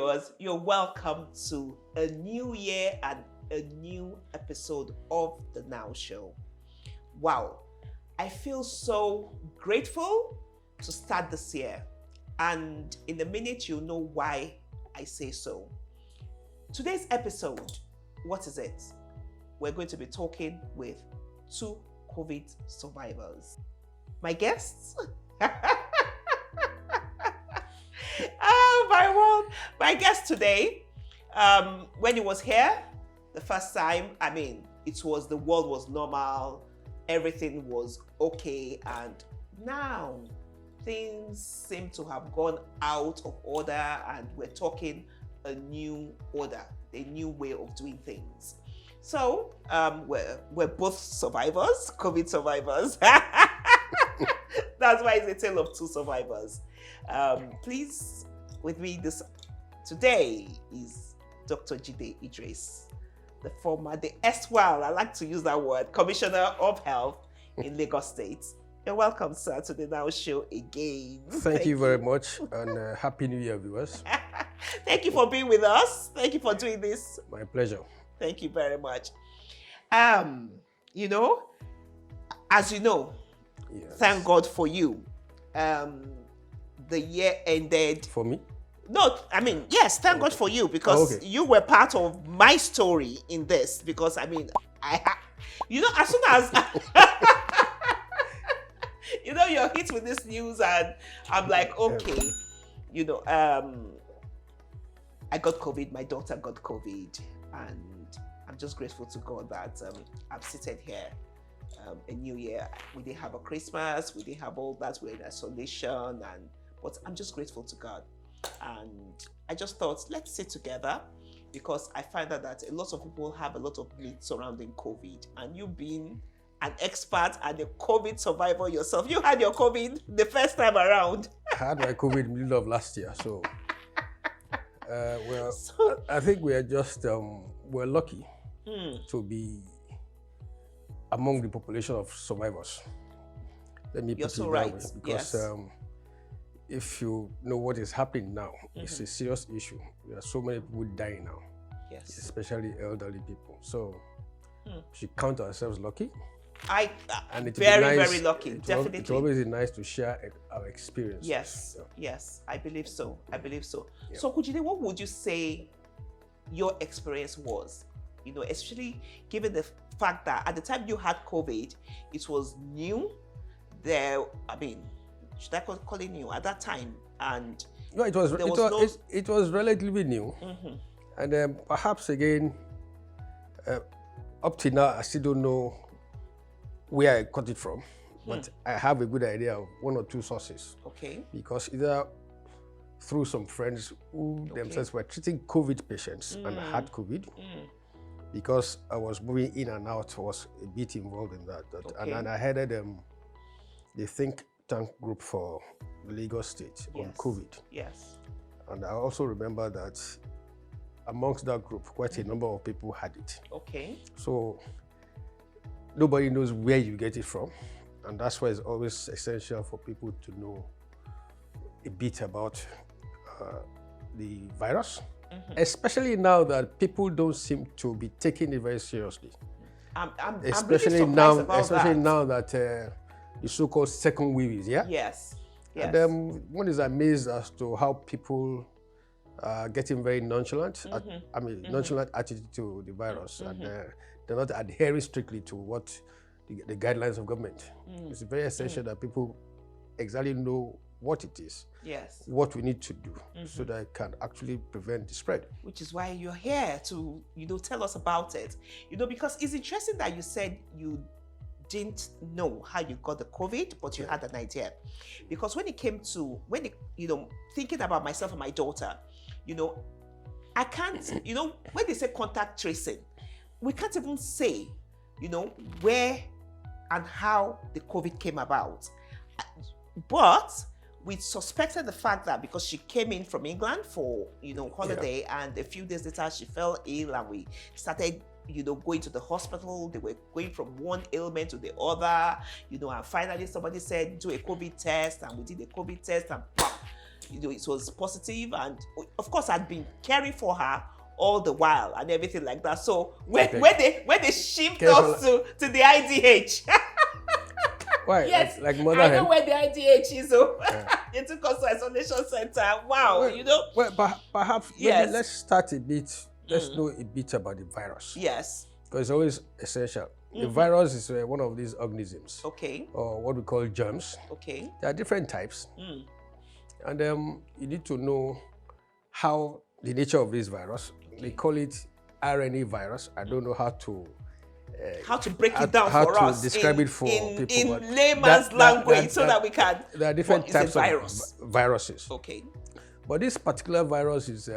viewers, you're welcome to a new year and a new episode of the N.O.W show. Wow, I feel so grateful to start this year, and in a minute you'll know why I say so. Today's episode, what is it? We're going to be talking with two COVID survivors. My guests? Oh my word! My guest today, when he was here the first time, it was, the world was normal, everything was okay, and now things seem to have gone out of order, and we're talking a new order, a new way of doing things. So we're both survivors, COVID survivors. That's why it's a tale of two survivors. Please, with me today is Dr. Jide Idris, the S07E01, I like to use that word, Commissioner of Health in Lagos State. You're welcome, sir, to the N.O.W show again. Thank you very much, and Happy New Year, viewers. Thank you for being with us. Thank you for doing this. My pleasure. Thank you very much. As you know, Yes. Thank God for you. The year ended. For me? No, yes, thank God for you, because you were part of my story in this. Because as soon as you're hit with this news, and I'm like, okay, I got COVID, my daughter got COVID, and I'm just grateful to God that I'm seated here. A new year, we didn't have a Christmas, we didn't have all that, we're in isolation, but I'm just grateful to God. And I just thought, let's sit together, because I find out that a lot of people have a lot of myths surrounding COVID, and you being an expert and a COVID survivor yourself, you had your COVID the first time around. I had my COVID middle of last year, so I think we are just we're lucky to be among the population of survivors. Let me put it that way, because if you know what is happening now, it's a serious issue. There are so many people dying now, especially elderly people. So we should count ourselves lucky. And it's very lucky, definitely. It's always nice to share our experience. Yes, I believe so. Yeah. So, Jide, what would you say your experience was? Especially given the fact that at the time you had COVID, it was new. Should I call it new at that time? And no, it was relatively new, and perhaps again, up to now, I still don't know where I got it from, but I have a good idea of one or two sources. Okay. Because either through some friends who themselves were treating COVID patients and had COVID, because I was moving in and out, was a bit involved in that. And I headed the think tank group for Lagos State on COVID. Yes. And I also remember that amongst that group, quite a number of people had it. Okay. So nobody knows where you get it from. And that's why it's always essential for people to know a bit about the virus. Especially now that people don't seem to be taking it very seriously. Especially now that the so-called second wave is here. Yes. And one is amazed as to how people are getting very nonchalant. Nonchalant attitude to the virus, and they're not adhering strictly to what the guidelines of government. It's very essential that people exactly know what it is, what we need to do, so that it can actually prevent the spread. Which is why you're here to, tell us about it. Because it's interesting that you said you didn't know how you got the COVID, but you had an idea. Because when it came to, thinking about myself and my daughter, I can't, when they say contact tracing, we can't even say, where and how the COVID came about. But we suspected the fact that because she came in from England for, holiday, and a few days later she fell ill, and we started, going to the hospital. They were going from one ailment to the other, and finally somebody said, do a COVID test, and we did a COVID test, and it was positive, and of course I'd been caring for her all the while and everything like that. So when they shipped us to the IDH. Why? Yes, like mother I know where the IDH is. So they took us to isolation center. Wow, well, Well, perhaps let's start a bit. Let's know a bit about the virus. Yes. Because it's always essential. The virus is one of these organisms. Okay. Or what we call germs. Okay. There are different types. And you need to know how the nature of this virus. They call it RNA virus. I don't know how to break it down for us. How to describe it for people. In layman's language, so that we can. There are different types of viruses. Okay. But this particular virus is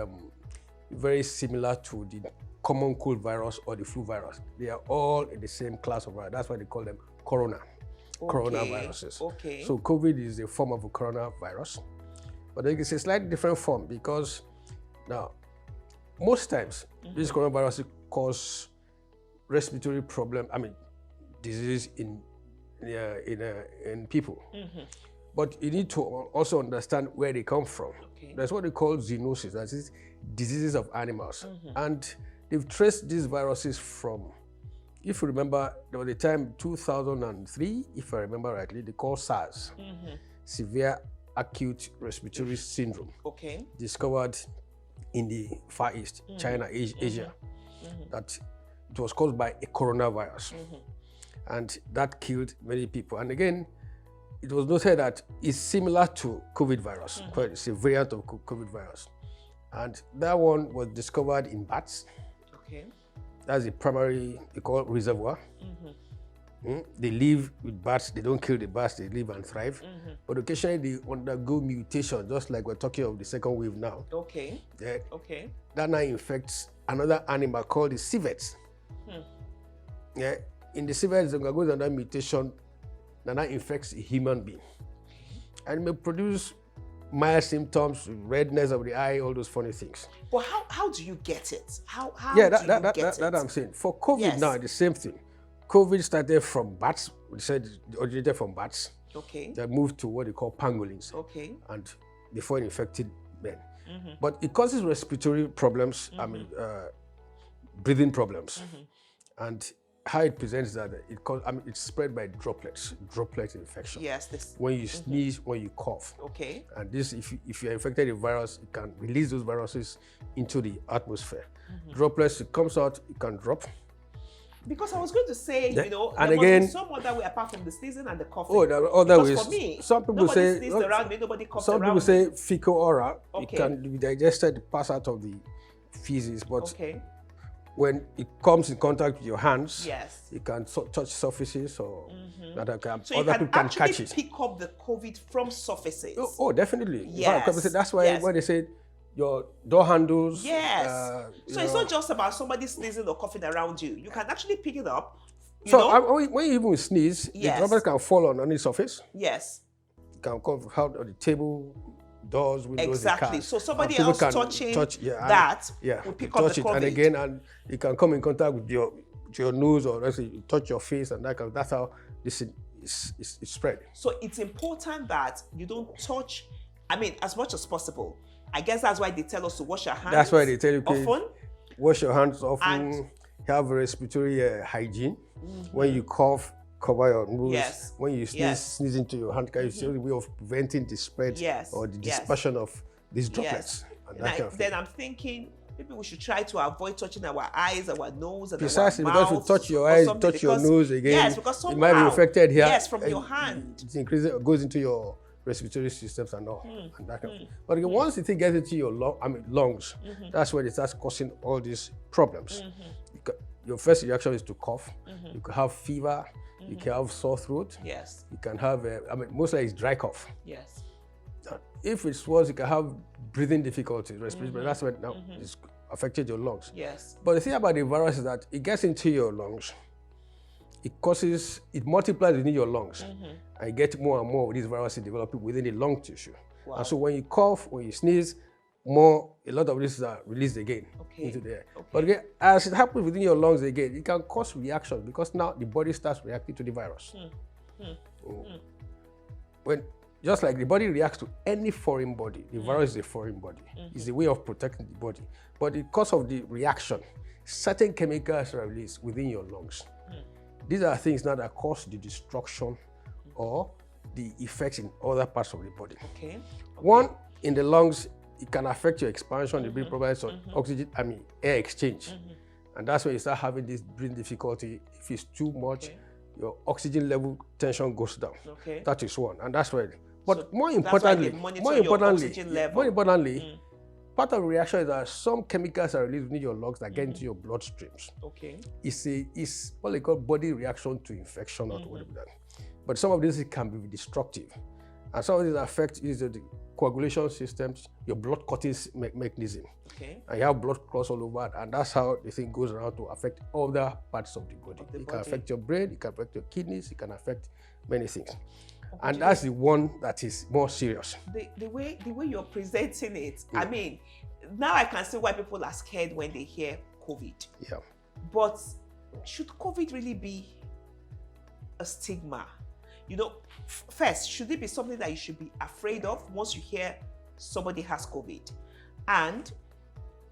very similar to the common cold virus or the flu virus. They are all in the same class of virus. That's why they call them coronaviruses. Okay. So COVID is a form of a coronavirus, but it's a slightly different form because now most times these coronaviruses cause respiratory problem. I mean, diseases in people. But you need to also understand where they come from. Okay. That's what they call zoonosis. That is diseases of animals, and they've traced these viruses from. If you remember, there was a time 2003, if I remember rightly, they called SARS, severe acute respiratory syndrome. Okay. Discovered in the Far East, China, Asia, that it was caused by a coronavirus, and that killed many people. And again, it was noted that it's similar to COVID virus. It's a variant of COVID virus, and that one was discovered in bats. Okay. That's the primary, they call reservoir. They live with bats. They don't kill the bats. They live and thrive. But occasionally they undergo mutation, just like we're talking of the second wave now. Okay. Okay. That now infects another animal called the civets. Yeah. In the civets, there goes another mutation that now infects a human being, and it may produce mild symptoms, redness of the eye, all those funny things. But how do you get it? How do you get it? That I'm saying. For COVID now, the same thing. COVID started from bats. We said it originated from bats. Okay. That moved to what they call pangolins. Okay. And before it infected men. But it causes respiratory problems, I mean, breathing problems. And how it presents that it's spread by droplet infection. Yes. When you sneeze, when you cough. Okay. And this, if you're infected with a virus, it can release those viruses into the atmosphere. Droplets, it comes out, it can drop. Because I was going to say, and there again, must be some other way apart from the sneezing and the coughing. Oh, there are other ways. For me, some people nobody say sneezed around me, nobody coughed some around people me. say fecal oral. Okay. It can be digested, pass out of the feces, but okay. when it comes in contact with your hands, yes, it can touch surfaces or that so other people can catch it. Pick up the COVID from surfaces. Oh, definitely. Yes. That's why when they say your door handles. Yes. So it's not just about somebody sneezing or coughing around you. You can actually pick it up. When you even sneeze, the droplet can fall on any surface. Yes. It can come out on the table, doors, windows. Exactly. So somebody else touching that will pick up the COVID. And again, it can come in contact with your nose, or let's say you touch your face, and that's how this is spread. So it's important that you don't touch. I mean, as much as possible. I guess that's why they tell us to wash our hands. That's why they tell you often. Wash your hands often. Have respiratory hygiene. When you cough, cover your nose. Yes. When you sneeze into your hand, it's the only way of preventing the spread or the dispersion of these droplets. Yes. Then I'm thinking maybe we should try to avoid touching our eyes, our nose, and precisely our mouth. Because you touch your eyes, touch your nose again. Yes, because somehow, it might be infected here. Yes, from your hand. It goes into your respiratory systems and all, and that kind of thing. But again, once the thing gets into your lungs, that's when it starts causing all these problems. Your first reaction is to cough. You can have fever. You can have sore throat. Yes. You can have, mostly it's dry cough. Yes. If it's worse, you can have breathing difficulties, respiratory. That's when now it's affected your lungs. Yes. But the thing about the virus is that it gets into your lungs. It multiplies within your lungs, and you get more and more of these viruses developing within the lung tissue. Wow. And so when you cough, when you sneeze, a lot of this are released again into the air. But again, as it happens within your lungs again, it can cause reactions because now the body starts reacting to the virus. When just like the body reacts to any foreign body, the virus is a foreign body. It's a way of protecting the body. But because of the reaction, certain chemicals are released within your lungs. These are things now that cause the destruction or the effects in other parts of the body. Okay. One, in the lungs, it can affect your expansion, the brain provides oxygen, air exchange. And that's when you start having this breathing difficulty. If it's too much, your oxygen level tension goes down. Okay. That is one, and that's why. But So more that's why they importantly, monitor your oxygen level. part of the reaction is that some chemicals are released within your lungs that get into your bloodstreams. Okay. It's what they call body reaction to infection or whatever. But some of these can be destructive, and some of these affect the coagulation systems, your blood clotting mechanism. Okay. And you have blood clots all over, and that's how the thing goes around to affect other parts of the body. It can affect your brain, it can affect your kidneys, it can affect many things. And that's the one that is more serious. The way you're presenting it, I mean, now I can see why people are scared when they hear COVID. Yeah. But should COVID really be a stigma? You know, first, should it be something that you should be afraid of once you hear somebody has COVID? And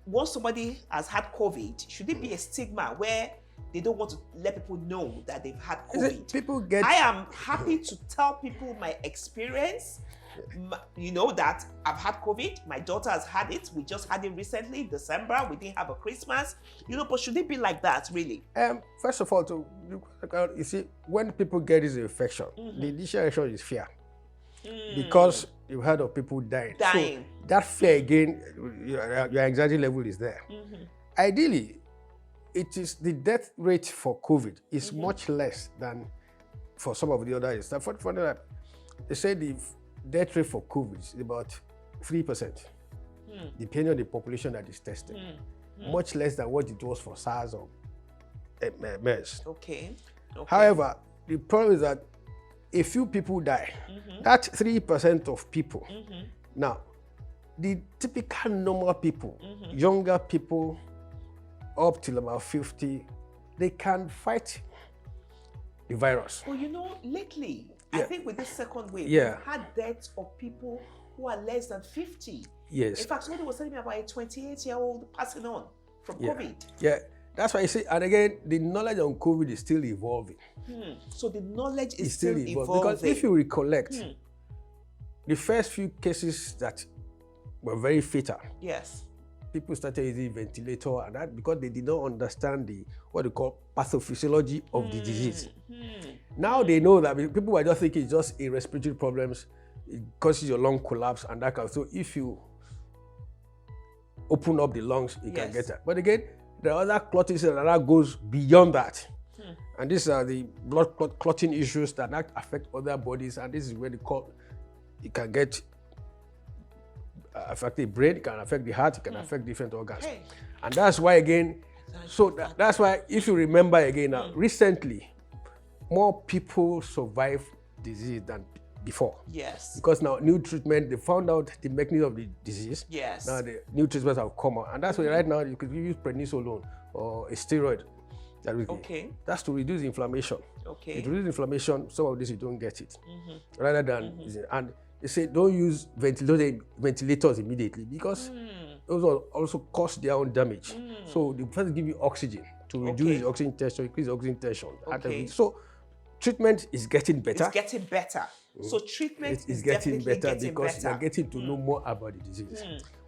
once somebody has had COVID, should it be a stigma where they don't want to let people know that they've had COVID? I am happy to tell people my experience, you know, that I've had COVID. My daughter has had it. We just had it recently, December. We didn't have a Christmas, you know, but should it be like that, really? First of all, you see, when people get this infection, the initial reaction is fear. Because you've heard of people dying. So that fear again, your anxiety level is there. Ideally, it is the death rate for COVID is much less than for some of the other. They say the death rate for COVID is about 3%, depending on the population that is tested. Much less than what it was for SARS or MERS. Okay. However, the problem is that a few people die. That's 3% of people. Now, the typical normal people, younger people, up till about 50, they can fight the virus. Well, you know, lately, I think with this second wave, we've had deaths of people who are less than 50. Yes. In fact, somebody was telling me about a 28-year-old passing on from COVID. Yeah, that's why I say, and again, the knowledge on COVID is still evolving. So the knowledge is still evolving. Because if you recollect, the first few cases that were very fatal, people started using ventilator and that because they did not understand the what they call pathophysiology of the disease. Now they know that people were just thinking it's just a respiratory problems, it causes your lung collapse and that kind of. So if you open up the lungs, you can get that. But again, there are other clotting that goes beyond that. And these are the blood clotting issues that affect other bodies, and this is where it can get affect the brain, it can affect the heart, it can affect different organs. And that's why again, that's why if you remember again now, recently, more people survive disease than before. Because now new treatment, they found out the mechanism of the disease. Now the new treatments have come out. And that's why right now you could use prednisolone or a steroid. That's to reduce inflammation. To reduce inflammation, some of this you don't get it. Rather than, and they say don't use ventilators immediately because those will also cause their own damage. So they first give you oxygen to reduce the oxygen tension, increase the oxygen tension. So treatment is getting better. It's getting better. So treatment is getting better because you're getting to know more about the disease.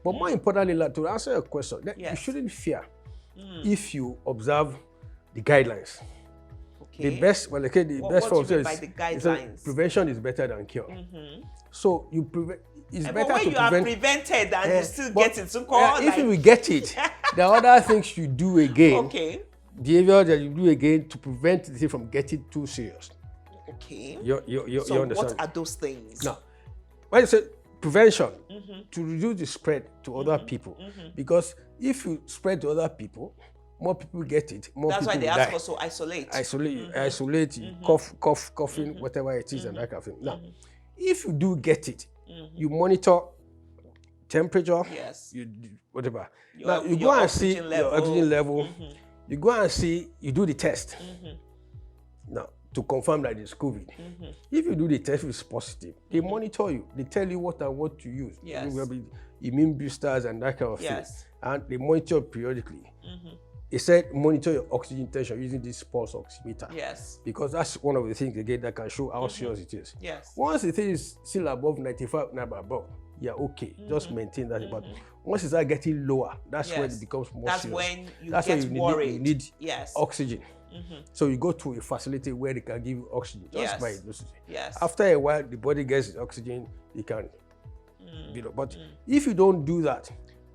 But more importantly, to answer your question, you shouldn't fear if you observe the guidelines. The best, the best for is prevention is better than cure. So you it's better when to you prevent. Are prevented and you still get it, so called. If you get it, there are other things you do again. Behavior that you do again to prevent the thing from getting too serious. You so understand? What are those things? Now, when you say prevention, to reduce the spread to other people, because if you spread to other people, more people get it, more That's people why they die. ask us to isolate. Isolate, coughing, whatever it is, and that kind of thing. Now, if you do get it, you monitor temperature, whatever. Now, you go and see your oxygen level. You go and see, you do the test. Now, to confirm that it's COVID. If you do the test, if it's positive, they monitor you. They tell you what and what to use. Yes. Immune boosters and that kind of thing. And they monitor periodically. They said monitor your oxygen tension using this pulse oximeter. Yes. Because that's one of the things again that can show how serious it is. Yes. Once the thing is still above 95, above, yeah, okay. Just maintain that. But once it starts getting lower, that's when it becomes more serious. When you get worried. You need oxygen. So you go to a facility where they can give you oxygen just by dosage. After a while, the body gets oxygen, it can, But if you don't do that,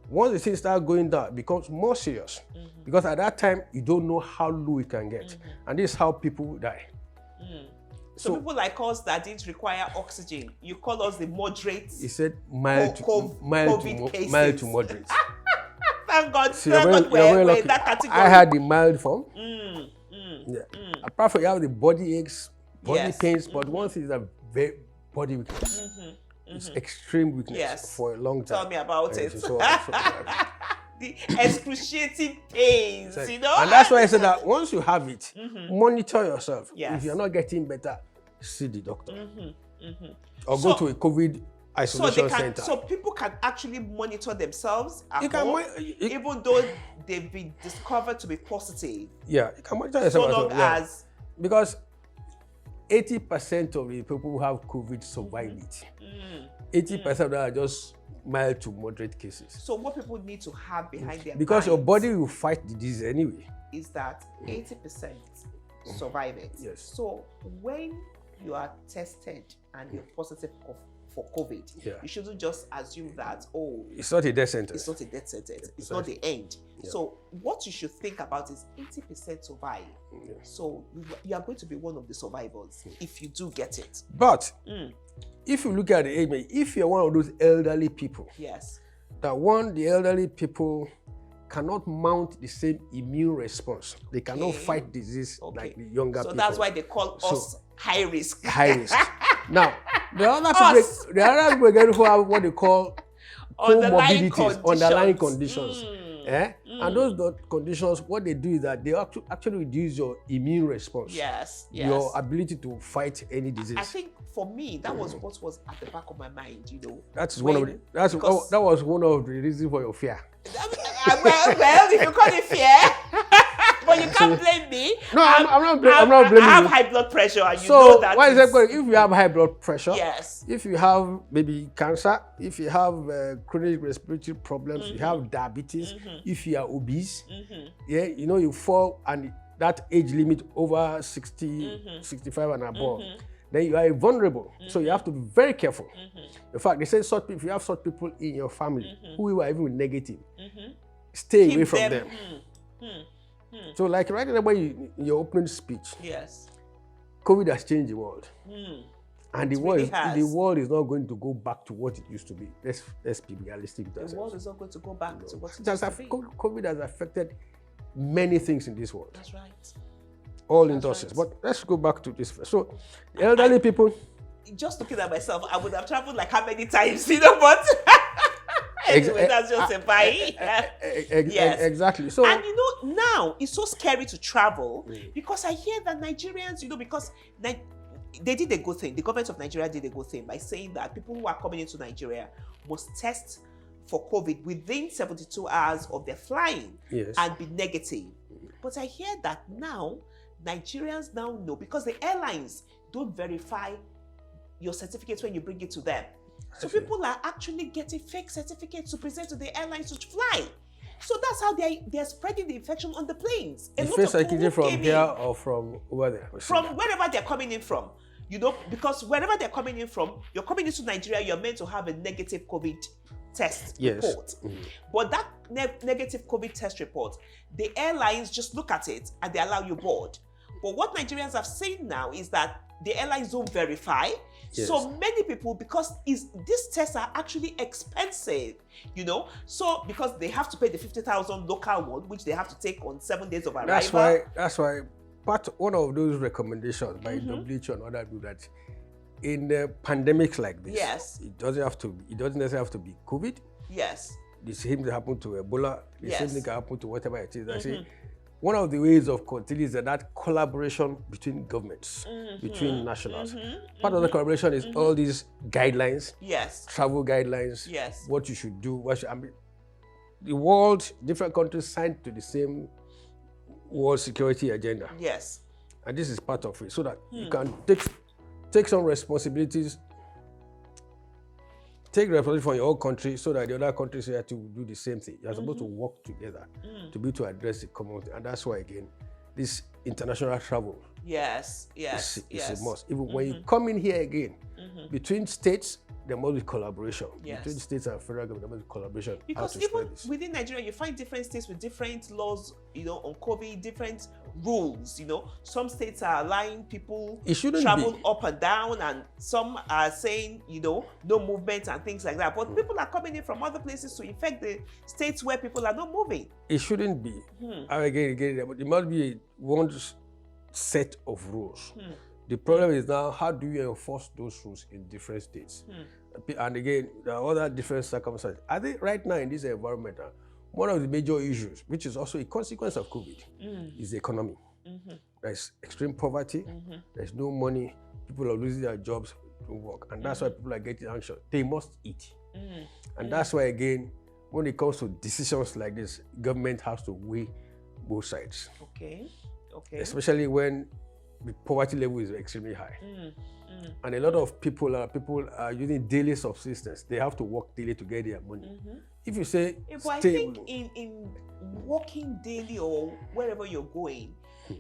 once the things start going down, it becomes more serious. Because at that time, you don't know how low it can get. And this is how people die. So people like us that didn't require oxygen, you call us the moderate. He said mild to moderate. Thank God. So we're in that category. I had the mild form. Apart from you have the body aches, body pains, but one thing is a very body weakness. It's extreme weakness for a long time. Tell me about it. The excruciating pains, you know? And that's why I said that once you have it, monitor yourself. If you're not getting better, see the doctor. Or go to a COVID isolation center. So people can actually monitor themselves at home, even though they've been discovered to be positive. Yeah, you can monitor yourself so long as... Because 80% of the people who have COVID survive it. 80% of them are just mild to moderate cases. So what people need to have behind their because your body will fight the disease anyway. Is that 80% survive it. Yes. So when you are tested and you're positive for COVID, you shouldn't just assume that, it's not a death sentence. It's not a death sentence. It's not the end. So what you should think about is 80% survive. So you are going to be one of the survivors if you do get it. But if you look at the age, if you're one of those elderly people, the elderly people cannot mount the same immune response. They cannot fight disease like the younger people. So that's why they call us high risk. High risk. Now, the other people again who have what they call comorbidities, underlying conditions. And those conditions, what they do is that they actually reduce your immune response. Your ability to fight any disease. I think for me, that was what was at the back of my mind, you know. That was one of the reasons for your fear. well, if you call it fear, but you can't blame me. No, I'm not blaming you. I have high blood pressure, and you know that. Why is that going? If you have high blood pressure, yes. If you have maybe cancer, if you have chronic respiratory problems, you have diabetes, if you are obese, you know, you fall and that age limit over 60, 65 and above, then you are vulnerable. So you have to be very careful. In fact, they say if you have such people in your family who are even negative, stay away from them. So like right now in your opening speech, COVID has changed the world. And the world is not going to go back to what it used to be. Let's be realistic. The world is not going to go back to what it used to be. COVID has affected many things in this world. That's right. All industries. Right. But let's go back to this first. So the elderly people. Just looking at myself, I would have traveled like how many times, you know, but anyway, that's just a pie. Exactly. So, and you know, now it's so scary to travel because I hear that Nigerians, you know, because they did a good thing. The government of Nigeria did a good thing by saying that people who are coming into Nigeria must test for COVID within 72 hours of their flying and be negative. But I hear that now Nigerians now know because the airlines don't verify your certificates when you bring it to them. So people are actually getting fake certificates to present to the airlines to fly. So that's how they're spreading the infection on the planes. The fake certificate from here or from over there? From wherever they're coming in from. You know, because wherever they're coming in from, you're coming into Nigeria, you're meant to have a negative COVID test report. But that negative COVID test report, the airlines just look at it and they allow you board. But what Nigerians have seen now is that the airlines don't verify. So many people, because these tests are actually expensive, you know, so because they have to pay the 50,000 local one, which they have to take on 7 days of arrival. That's why one of those recommendations by WHO and others do that in the pandemics like this. It doesn't necessarily have to be COVID. The same thing happened to Ebola. The same thing can happen to whatever it is. I say, one of the ways of continuing is that collaboration between governments, between nationals. Part of the collaboration is all these guidelines, travel guidelines, what you should do, I mean, the world, different countries signed to the same world security agenda. Yes. And this is part of it, so that you can take some responsibilities, take responsibility for your own country, so that the other countries have to do the same thing. You're supposed to work together to be to address the community. And that's why, again, this international travel is a must. Even when you come in here again, between states, there must be collaboration. Between states and federal government, there must be collaboration. Because even within Nigeria, you find different states with different laws, on COVID, different rules, Some states are allowing people travel up and down, and some are saying, no movement and things like that. But people are coming in from other places to infect the states where people are not moving. It shouldn't be. Again, but it must be one set of rules. The problem is now, how do you enforce those rules in different states? And again, there are other different circumstances. I think right now in this environment, one of the major issues, which is also a consequence of COVID, is the economy. There's extreme poverty, there's no money, people are losing their jobs to work, and that's why people are getting anxious. They must eat. And that's why, again, when it comes to decisions like this, government has to weigh both sides. Okay. Especially when the poverty level is extremely high. And a lot of people are using daily subsistence. They have to work daily to get their money. If you say, but I think in working daily or wherever you're going,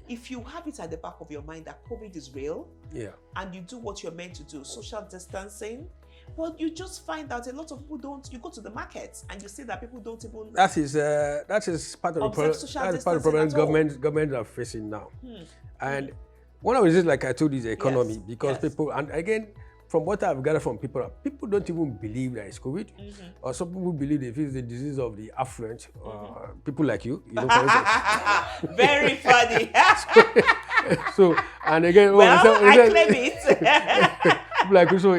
if you have it at the back of your mind that COVID is real, and you do what you're meant to do, social distancing, well, you just find that a lot of people don't. You go to the markets and you see that people don't even. That is part of the problem. That's part of the problem government are facing now. And one of the reasons, like I told you, is the economy, because people, and again, from what I've gathered from people don't even believe that it's COVID, or some people believe that it's the disease of the affluent, people like you. For instance. Very funny. so, and again, I claim it. Like so,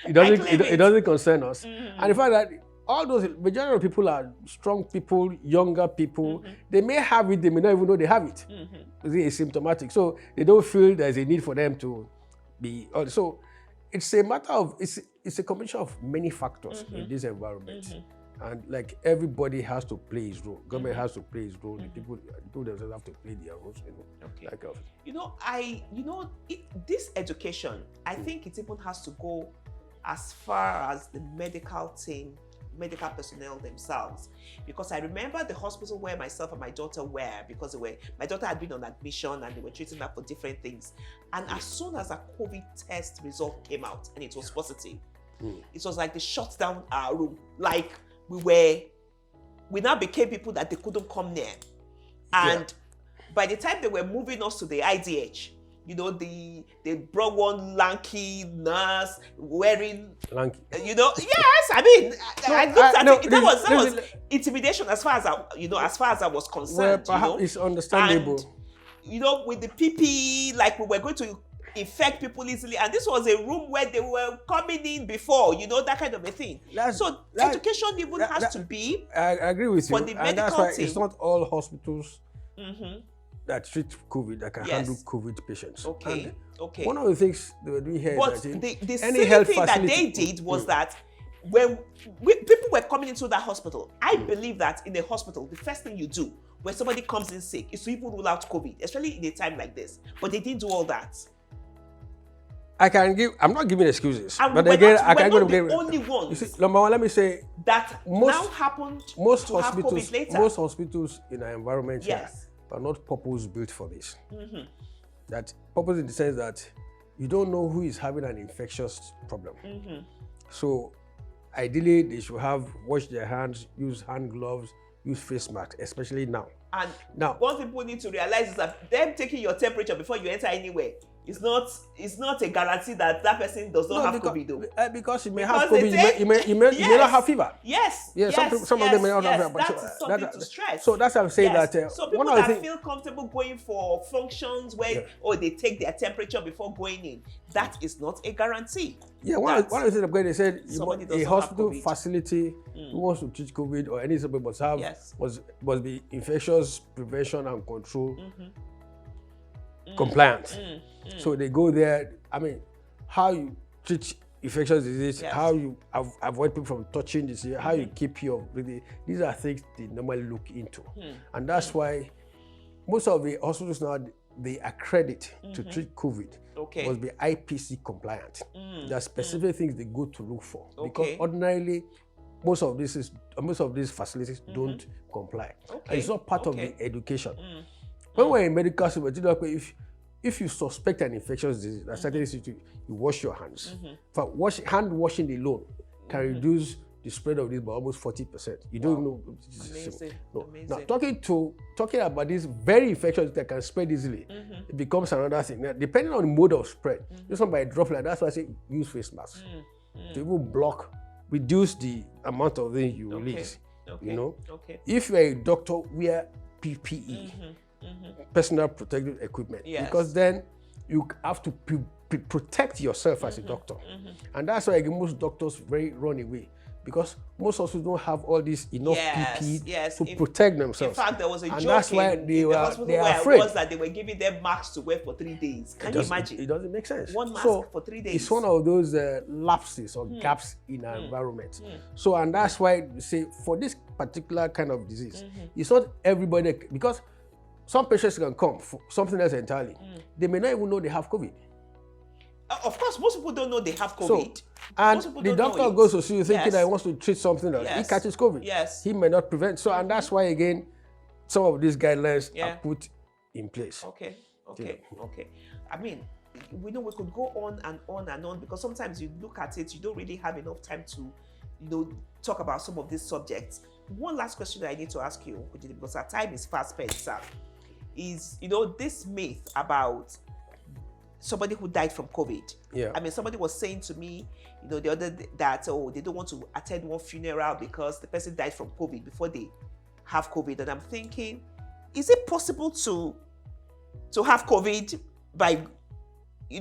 it doesn't concern us. And the fact that all those majority of people are strong people, younger people. They may have it, they may not even know they have it. It's asymptomatic, so they don't feel there's a need for them to be. So it's a matter of it's a combination of many factors in this environment, and like everybody has to play his role. Government has to play his role. The people themselves have to play their roles. This education, I think it even has to go as far as the medical team, medical personnel themselves, because I remember the hospital where myself and my daughter were, because my daughter had been on admission and they were treating her for different things, and as soon as a COVID test result came out and it was positive, it was like they shut down our room. Like we now became people that they couldn't come near, and by the time they were moving us to the IDH, they brought one lanky nurse wearing lanky. Yes, I mean, I looked at it. That was intimidation as far as I was concerned. Well, perhaps it's understandable. And, with the PPE, like we were going to infect people easily, and this was a room where they were coming in before, that kind of a thing. Education even has to be. I agree with you. For the medical and that's why team. It's not all hospitals that treat COVID that can handle COVID patients. Okay. One of the things they were doing here, but the silly thing that they did was that when people were coming into that hospital, I believe that in a hospital, the first thing you do when somebody comes in sick is to even rule out COVID, especially in a time like this. But they didn't do all that. I'm not giving excuses, and but again, I can't go to the only ones. You see, number one, let me say that now happened most to have COVID later. Most hospitals in our environment here are not purpose built for this. That purpose in the sense that you don't know who is having an infectious problem. So ideally, they should have washed their hands, use hand gloves, use face masks, especially now. And now, what people need to realize is that them taking your temperature before you enter anywhere it's not a guarantee that person does not have COVID though. Because he may have COVID, he may not have fever. Yes. Some of them may not have fever. That is something to stress. So that's what I'm saying that so people that feel comfortable going for functions where they take their temperature before going in, that is not a guarantee. Yeah, one of the things I'm going to say, a hospital facility who wants to treat COVID or any somebody must be infectious prevention and control compliant. So they go there. I mean, how you treat infectious disease, how you avoid people from touching this, how you keep your breathing. These are things they normally look into. And that's why most of the hospitals now, they accredit to treat COVID must be IPC compliant. There are specific things they go to look for. Because ordinarily, most of these facilities don't comply. And it's not part of the education. When we're in medical school, if you suspect an infectious disease, a certain situation, you wash your hands. In fact, hand washing alone can reduce the spread of this by almost 40%. You don't know. Amazing. Now, talking about this very infectious that can spread easily, it becomes another thing. Now, depending on the mode of spread, this one by droplet, that's why I say use face masks to even reduce the amount of things you release. You know, if you're a doctor, wear PPE. Personal protective equipment, because then you have to protect yourself as a doctor, and that's why most doctors run away, because most hospitals don't have all this enough PPE to protect themselves. In fact, there was a and joke that's why they are afraid. Was that they were giving them masks to wear for 3 days. Can you imagine? It doesn't make sense. One mask for 3 days. It's one of those lapses or gaps in our environment. So, and that's why we say for this particular kind of disease, it's not everybody, because some patients can come for something else entirely. They may not even know they have COVID. Of course, most people don't know they have COVID. So, and the doctor goes to see you thinking that he wants to treat something else. He catches COVID. He may not prevent. So, and that's why, again, some of these guidelines are put in place. Okay. I mean, we know we could go on and on and on, because sometimes you look at it, you don't really have enough time to, talk about some of these subjects. One last question that I need to ask you, because our time is fast spent, sir, is, this myth about somebody who died from COVID. I mean, somebody was saying to me, the other day that, they don't want to attend one funeral because the person died from COVID before they have COVID. And I'm thinking, is it possible to have COVID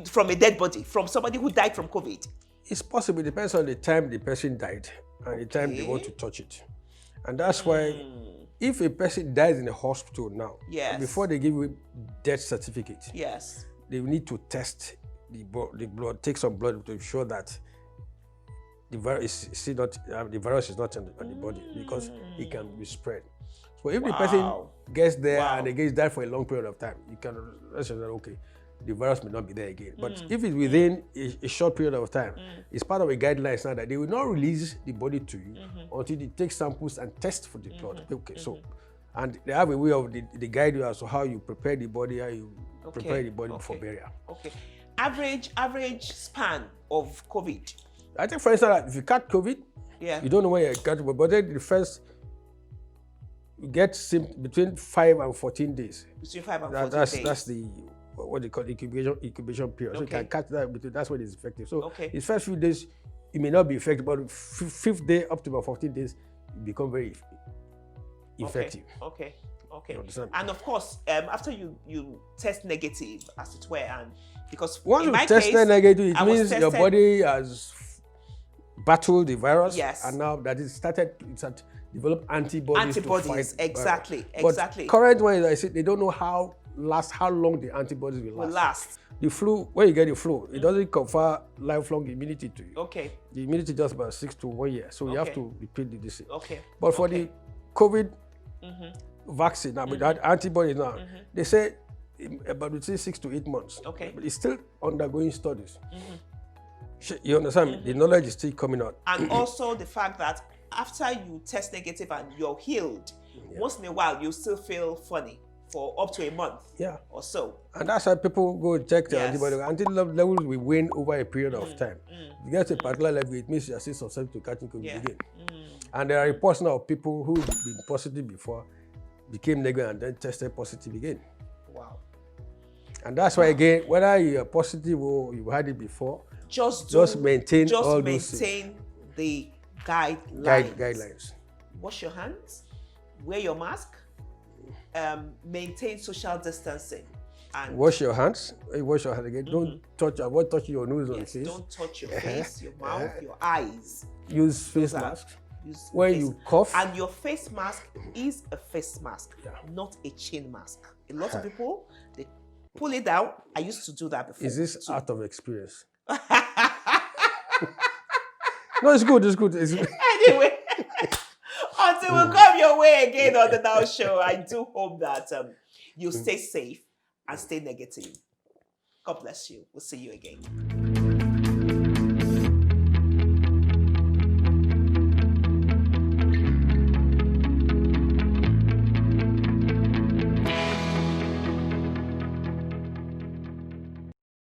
from a dead body, from somebody who died from COVID? It's possible. It depends on the time the person died and the time they want to touch it. And that's why if a person dies in a hospital now, before they give you death certificate, they need to test the blood, take some blood to ensure that the virus is not on the body, because it can be spread. So if the person gets there and again died for a long period of time, you can rest assured that okay, the virus may not be there again. But if it's within a short period of time, it's part of a guideline now that they will not release the body to you until they take samples and test for the blood. Okay, so, and they have a way of they guide you as to how you prepare the body, how you prepare the body for burial. Okay. Average span of COVID. I think, for instance, if you catch COVID, you don't know when you catch it, but then the first you get between 5 and 14 days. Between 5 and 14 days. That's the what they call incubation period. So you can catch that between, that's when it's effective. So the first few days it may not be effective, but fifth day up to about 14 days it become very effective. Okay. And of course, after you test negative, as it were, and because once you test negative, it means your body has battled the virus, and now that it started, it's developed antibodies to fight. Exactly. But current one is, I said, they don't know how long the antibodies will last. The flu, when you get the flu, it doesn't confer lifelong immunity to you. The immunity just about 6 to 1 year, so you have to repeat the disease. But for the COVID vaccine, now with that antibodies now, they say about between 6 to 8 months. But it's still undergoing studies. You understand? The knowledge is still coming out. And also the fact that after you test negative and you're healed, once in a while you still feel funny for up to a month or so. And that's why people go check their antibody. Antibody levels will wane over a period of time. If you get to a particular level, it means you're still susceptible to catching COVID again. And there are reports now of people who've been positive before, became negative and then tested positive again. Wow. And that's why, again, whether you're positive or you've had it before, just maintain all maintain the guidelines. Guidelines. Wash your hands, wear your mask, maintain social distancing. And wash your hands. Wash your hands again. Don't touch. Avoid touching your nose or face. Don't touch your face, your mouth, your eyes. Use face mask. When you cough. And your face mask is a face mask, not a chin mask. A lot of people, they pull it down. I used to do that before. Is this out of experience? No, it's good. It's good. Anyway, until we come your way again on the N.O.W show, I do hope that you stay safe and stay negative. God bless you. We'll see you again.